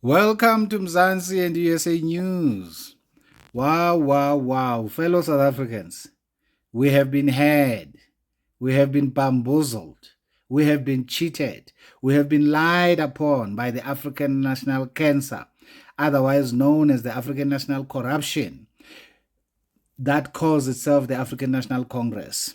Welcome to Mzansi and USA News. Wow, wow, wow. Fellow South Africans, we have been had, we have been bamboozled, we have been cheated, we have been lied upon by the African National Cancer, otherwise known as the African National Corruption, that calls itself the African National Congress.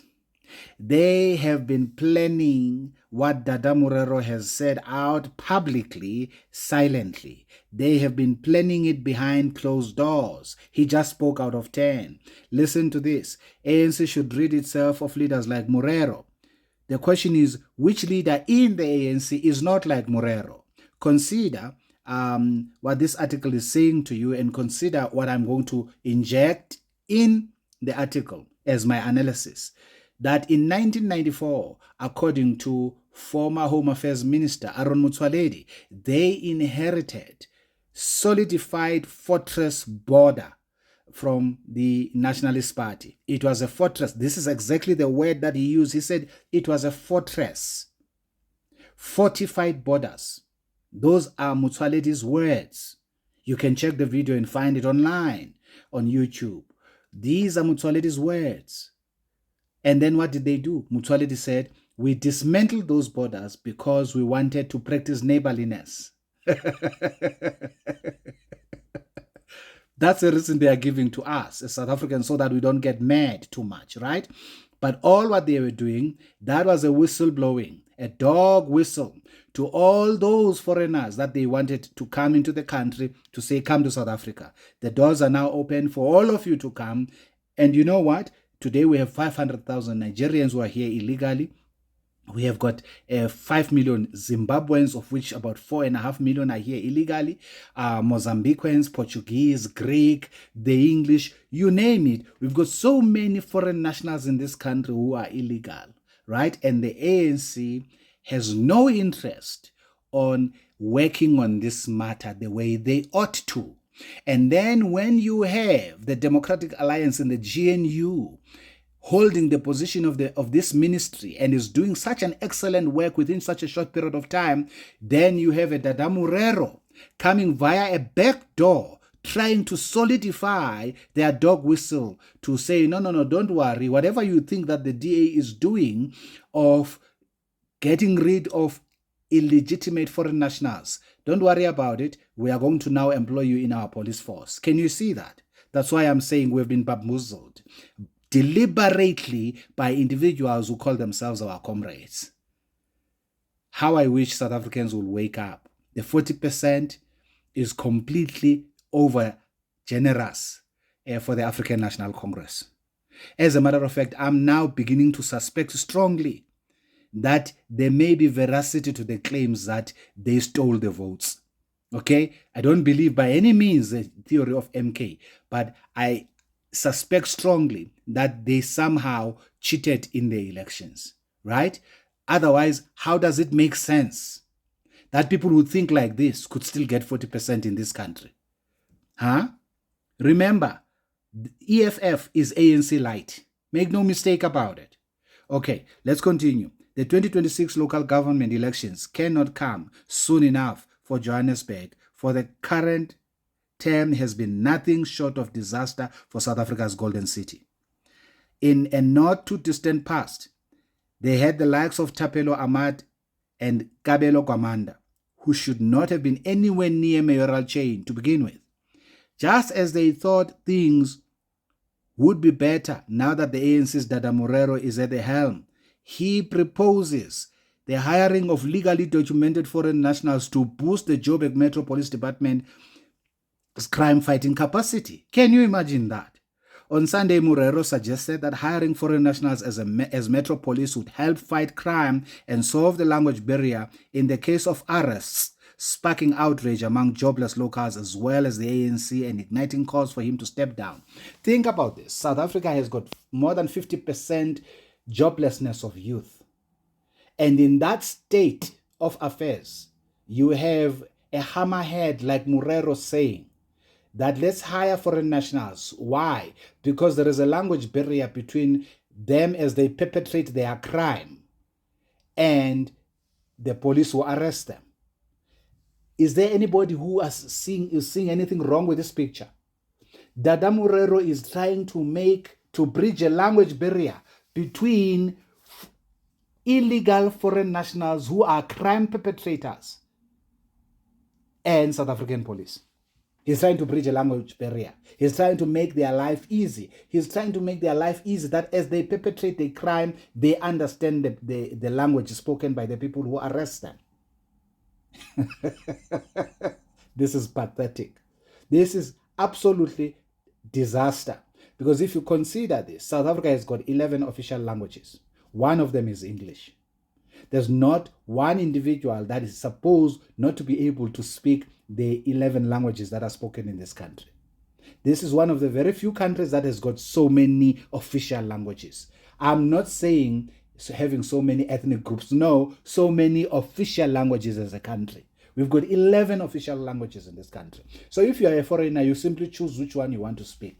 They have been planning what Dada Morero has said out publicly, silently. They have been planning it behind closed doors. He just spoke out of 10. Listen to this. ANC should rid itself of leaders like Morero. The question is, which leader in the ANC is not like Morero? Consider what this article is saying to you and consider what I'm going to inject in the article as my analysis. That in 1994, according to former Home Affairs Minister Aaron Motsoaledi, they inherited solidified fortress border from the Nationalist Party. It was a fortress. This is exactly the word that he used. He said it was a fortress. Fortified borders. Those are Motsoaledi's words. You can check the video and find it online on YouTube. These are Motsoaledi's words. And then what did they do? Motsoaledi said, we dismantled those borders because we wanted to practice neighborliness. That's the reason they are giving to us as South Africans so that we don't get mad too much, right? But all what they were doing, that was a whistle blowing, a dog whistle to all those foreigners that they wanted to come into the country to say, come to South Africa. The doors are now open for all of you to come. And you know what? Today we have 500,000 Nigerians who are here illegally. We have got 5 million Zimbabweans, of which about 4.5 million are here illegally. Mozambicans, Portuguese, Greek, the English, you name it. We've got so many foreign nationals in this country who are illegal, right? And the ANC has no interest on working on this matter the way they ought to. And then when you have the Democratic Alliance in the GNU holding the position of this ministry and is doing such an excellent work within such a short period of time, then you have a Dada Morero coming via a back door trying to solidify their dog whistle to say, no, don't worry. Whatever you think that the DA is doing of getting rid of illegitimate foreign nationals, don't worry about it. We are going to now employ you in our police force. Can you see that? That's why I'm saying we've been bamboozled deliberately by individuals who call themselves our comrades. How I wish South Africans will wake up. The 40% is completely over generous for the African National Congress. As a matter of fact, I'm now beginning to suspect strongly that there may be veracity to the claims that they stole the votes. Okay? I don't believe by any means the theory of MK, but I suspect strongly that they somehow cheated in the elections, right? Otherwise, how does it make sense that people who think like this could still get 40% in this country? Huh? Remember, EFF is ANC light. Make no mistake about it. Okay, let's continue. The 2026 local government elections cannot come soon enough for Johannesburg, for the current term has been nothing short of disaster for South Africa's Golden City. In a not too distant past, they had the likes of Tapelo Ahmad and Kabelo Kwamanda, who should not have been anywhere near mayoral chain to begin with. Just as they thought things would be better now that the ANC's Dada Morero is at the helm, he proposes the hiring of legally documented foreign nationals to boost the Joburg Metro Police Department's crime-fighting capacity. Can you imagine that? On Sunday, Morero suggested that hiring foreign nationals as Metro Police would help fight crime and solve the language barrier in the case of arrests, sparking outrage among jobless locals as well as the ANC and igniting calls for him to step down. Think about this. South Africa has got more than 50% joblessness of youth. And in that state of affairs, you have a hammerhead like Morero saying that let's hire foreign nationals. Why? Because there is a language barrier between them as they perpetrate their crime and the police who arrest them. Is there anybody who is seeing anything wrong with this picture? Dada Morero is trying to bridge a language barrier between illegal foreign nationals who are crime perpetrators and South African police. He's trying to bridge a language barrier. He's trying to make their life easy. He's trying to make their life easy that as they perpetrate the crime, they understand the language spoken by the people who arrest them. This is pathetic. This is absolutely disaster. Because if you consider this, South Africa has got 11 official languages. One of them is English. There's not one individual that is supposed not to be able to speak the 11 languages that are spoken in this country. This is one of the very few countries that has got so many official languages. I'm not saying having so many ethnic groups. No, so many official languages as a country. We've got 11 official languages in this country. So if you're a foreigner, you simply choose which one you want to speak,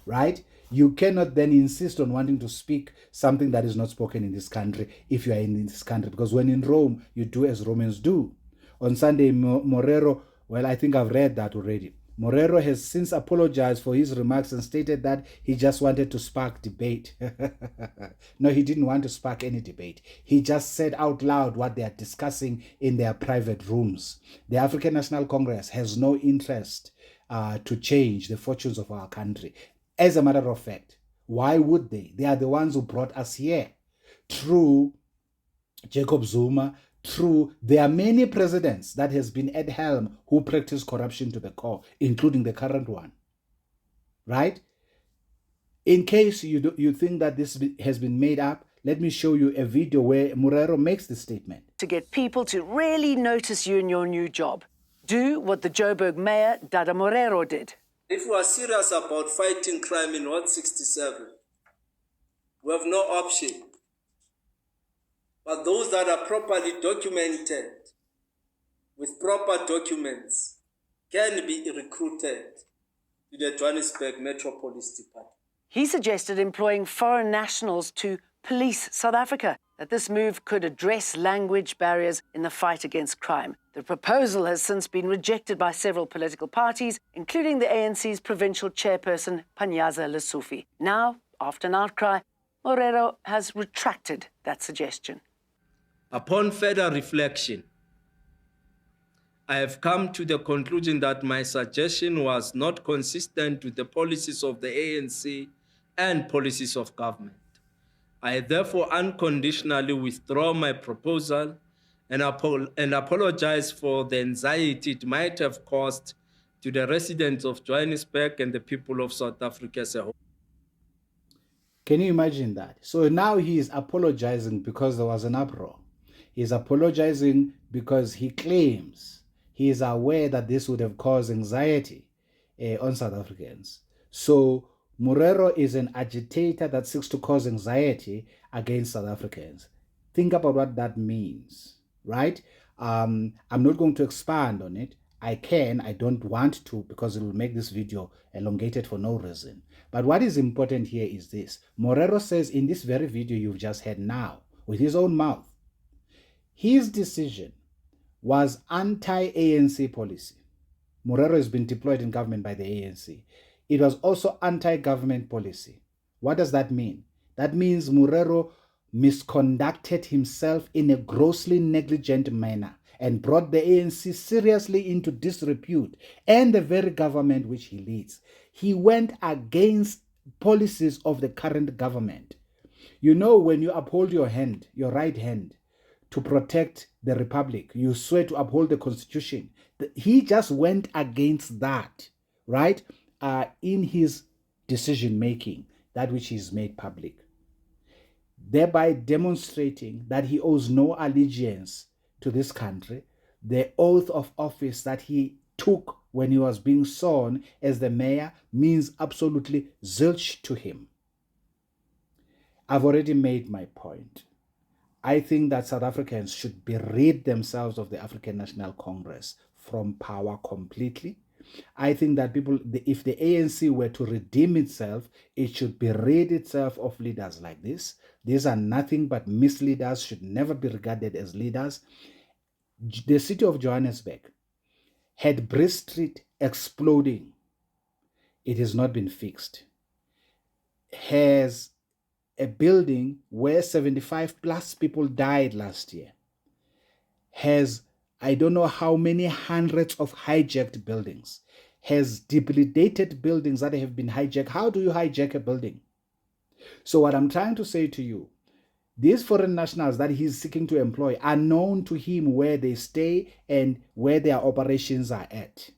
right? You cannot then insist on wanting to speak something that is not spoken in this country if you are in this country, because when in Rome, you do as Romans do. On Sunday, Morero, well, I think I've read that already. Morero has since apologized for his remarks and stated that he just wanted to spark debate. No, he didn't want to spark any debate. He just said out loud what they are discussing in their private rooms. The African National Congress has no interest to change the fortunes of our country. As a matter of fact, why would they? They are the ones who brought us here. Through Jacob Zuma, there are many presidents that has been at helm who practice corruption to the core, including the current one, right? In case you think that this has been made up, let me show you a video where Morero makes the statement. To get people to really notice you in your new job, do what the Joburg Mayor, Dada Morero, did. If we are serious about fighting crime in Ward 67, we have no option. But those that are properly documented, with proper documents, can be recruited to the Johannesburg Metro Police Department. He suggested employing foreign nationals to police South Africa, that this move could address language barriers in the fight against crime. The proposal has since been rejected by several political parties, including the ANC's provincial chairperson, Panyaza Lesufi. Now, after an outcry, Morero has retracted that suggestion. Upon further reflection, I have come to the conclusion that my suggestion was not consistent with the policies of the ANC and policies of government. I therefore unconditionally withdraw my proposal and apologize for the anxiety it might have caused to the residents of Johannesburg and the people of South Africa as a whole. Can you imagine that? So now he is apologizing because there was an uproar. He's apologizing because he claims he is aware that this would have caused anxiety on South Africans. So Morero is an agitator that seeks to cause anxiety against South Africans. Think about what that means, right? I'm not going to expand on it. I don't want to, because it will make this video elongated for no reason. But what is important here is this. Morero says in this very video you've just heard now, with his own mouth, his decision was anti-ANC policy. Morero has been deployed in government by the ANC. It was also anti-government policy. What does that mean? That means Morero misconducted himself in a grossly negligent manner and brought the ANC seriously into disrepute and the very government which he leads. He went against policies of the current government. You know, when you uphold your hand, your right hand, to protect the republic, you swear to uphold the constitution. He just went against that, right? In his decision making, that which is made public, thereby demonstrating that he owes no allegiance to this country. The oath of office that he took when he was being sworn as the mayor means absolutely zilch to him. I've already made my point. I think that South Africans should rid themselves of the African National Congress from power completely. I think that if the ANC were to redeem itself, it should rid itself of leaders like this. These are nothing but misleaders, should never be regarded as leaders. The city of Johannesburg had Brisk Street exploding. It has not been fixed. Has a building where 75 plus people died last year. Has I don't know how many hundreds of hijacked buildings. Has dilapidated buildings that have been hijacked. How do you hijack a building? So what I'm trying to say to you, these foreign nationals that he's seeking to employ are known to him where they stay and where their operations are at,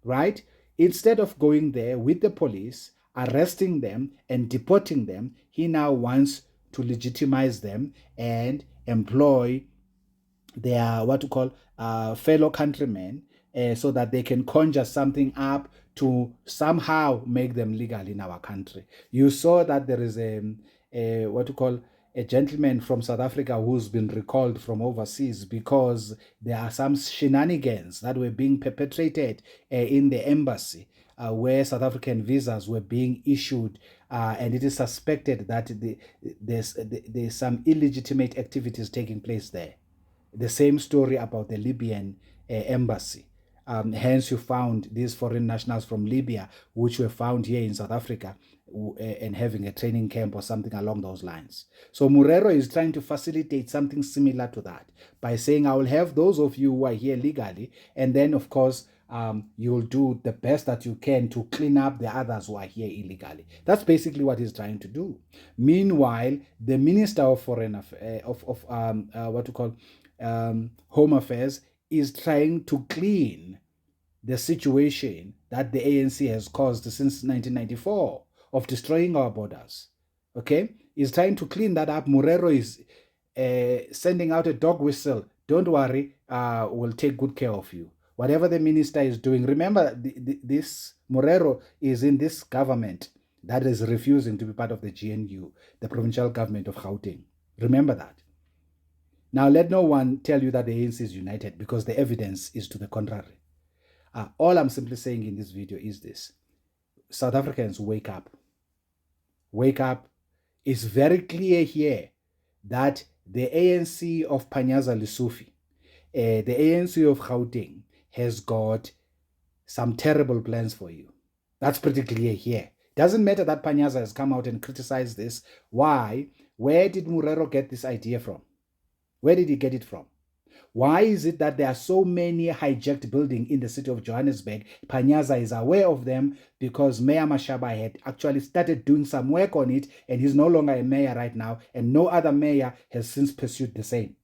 right? Instead of going there with the police, arresting them and deporting them, he now wants to legitimize them and employ their fellow countrymen so that they can conjure something up to somehow make them legal in our country. You saw that there is a gentleman from South Africa who's been recalled from overseas because there are some shenanigans that were being perpetrated in the embassy where South African visas were being issued, and it is suspected that there's some illegitimate activities taking place there. The same story about the Libyan embassy. Hence, you found these foreign nationals from Libya, which were found here in South Africa and having a training camp or something along those lines. So Morero is trying to facilitate something similar to that by saying, I will have those of you who are here legally, and then, of course, you'll do the best that you can to clean up the others who are here illegally. That's basically what he's trying to do. Meanwhile, the Minister of Foreign Affairs, Home Affairs, is trying to clean the situation that the ANC has caused since 1994 of destroying our borders. Okay? He's trying to clean that up. Morero is sending out a dog whistle. Don't worry, we'll take good care of you. Whatever the minister is doing, remember, this Morero is in this government that is refusing to be part of the GNU, the provincial government of Gauteng. Remember that. Now, let no one tell you that the ANC is united, because the evidence is to the contrary. All I'm simply saying in this video is this. South Africans, wake up. Wake up. It's very clear here that the ANC of Panyaza Lesufi, the ANC of Gauteng, has got some terrible plans for you. That's pretty clear here. Doesn't matter that Panyaza has come out and criticized this. Why? Where did Morero get this idea from? Where did he get it from? Why is it that there are so many hijacked buildings in the city of Johannesburg? Panyaza is aware of them because Mayor Mashaba had actually started doing some work on it, and he's no longer a mayor right now, and no other mayor has since pursued the same.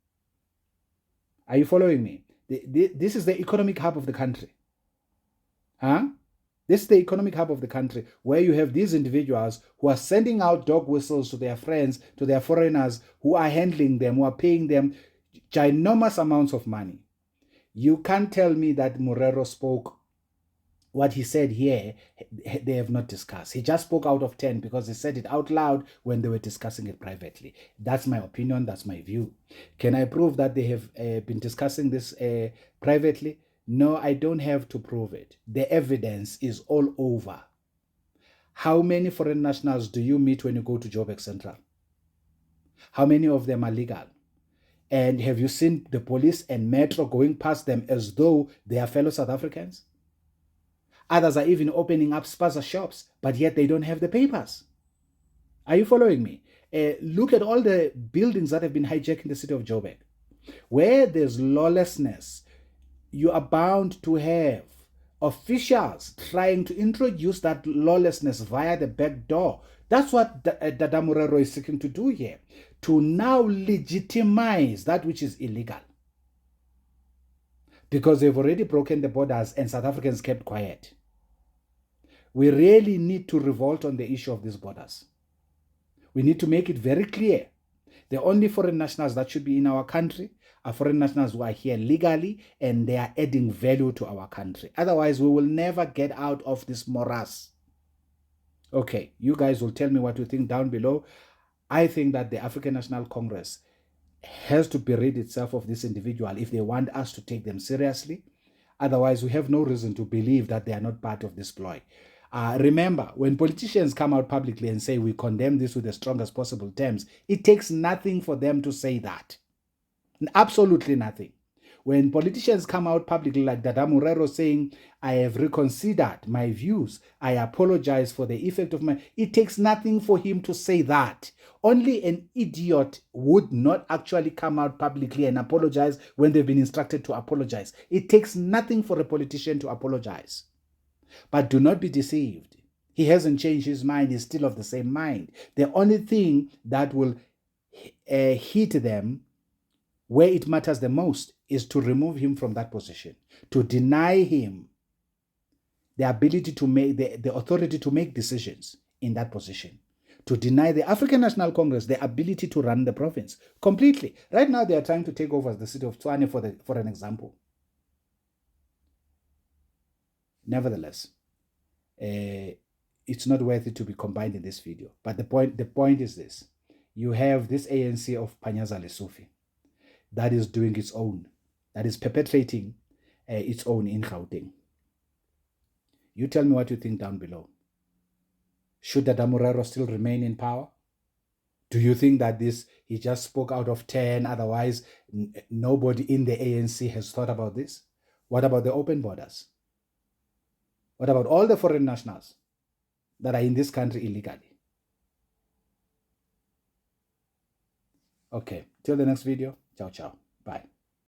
Are you following me? This is the economic hub of the country. This is the economic hub of the country, where you have these individuals who are sending out dog whistles to their friends, to their foreigners, who are handling them, who are paying them ginormous amounts of money. You can't tell me that Morero spoke what he said here, they have not discussed. He just spoke out of 10 because he said it out loud when they were discussing it privately. That's my opinion. That's my view. Can I prove that they have been discussing this privately? No, I don't have to prove it. The evidence is all over. How many foreign nationals do you meet when you go to Joburg Central? How many of them are legal? And have you seen the police and Metro going past them as though they are fellow South Africans? Others are even opening up spaza shops, but yet they don't have the papers. Are you following me? Look at all the buildings that have been hijacked in the city of Joburg. Where there's lawlessness, you are bound to have officials trying to introduce that lawlessness via the back door. That's what Dada Morero is seeking to do here, to now legitimize that which is illegal. Because they've already broken the borders and South Africans kept quiet. We really need to revolt on the issue of these borders. We need to make it very clear. The only foreign nationals that should be in our country are foreign nationals who are here legally and they are adding value to our country. Otherwise, we will never get out of this morass. Okay, you guys will tell me what you think down below. I think that the African National Congress has to rid itself of this individual if they want us to take them seriously. Otherwise, we have no reason to believe that they are not part of this ploy. Remember, when politicians come out publicly and say we condemn this with the strongest possible terms, it takes nothing for them to say that. Absolutely nothing. When politicians come out publicly like Dada Morero saying, I have reconsidered my views, I apologize for the effect of my... It takes nothing for him to say that. Only an idiot would not actually come out publicly and apologize when they've been instructed to apologize. It takes nothing for a politician to apologize. But do not be deceived. He hasn't changed his mind. He's still of the same mind. The only thing that will hit them where it matters the most is to remove him from that position, to deny him the ability to make the authority to make decisions in that position, to deny the African National Congress the ability to run the province completely. Right now, they are trying to take over the city of Tshwane for an example. Nevertheless, it's not worth it to be combined in this video. But the point is this. You have this ANC of Panyaza Lesufi that is doing its own, that is perpetrating its own in Gauteng. You tell me what you think down below. Should Dada Morero still remain in power? Do you think that he just spoke out of 10, otherwise nobody in the ANC has thought about this? What about the open borders? What about all the foreign nationals that are in this country illegally? Okay, till the next video. Ciao, ciao. Bye.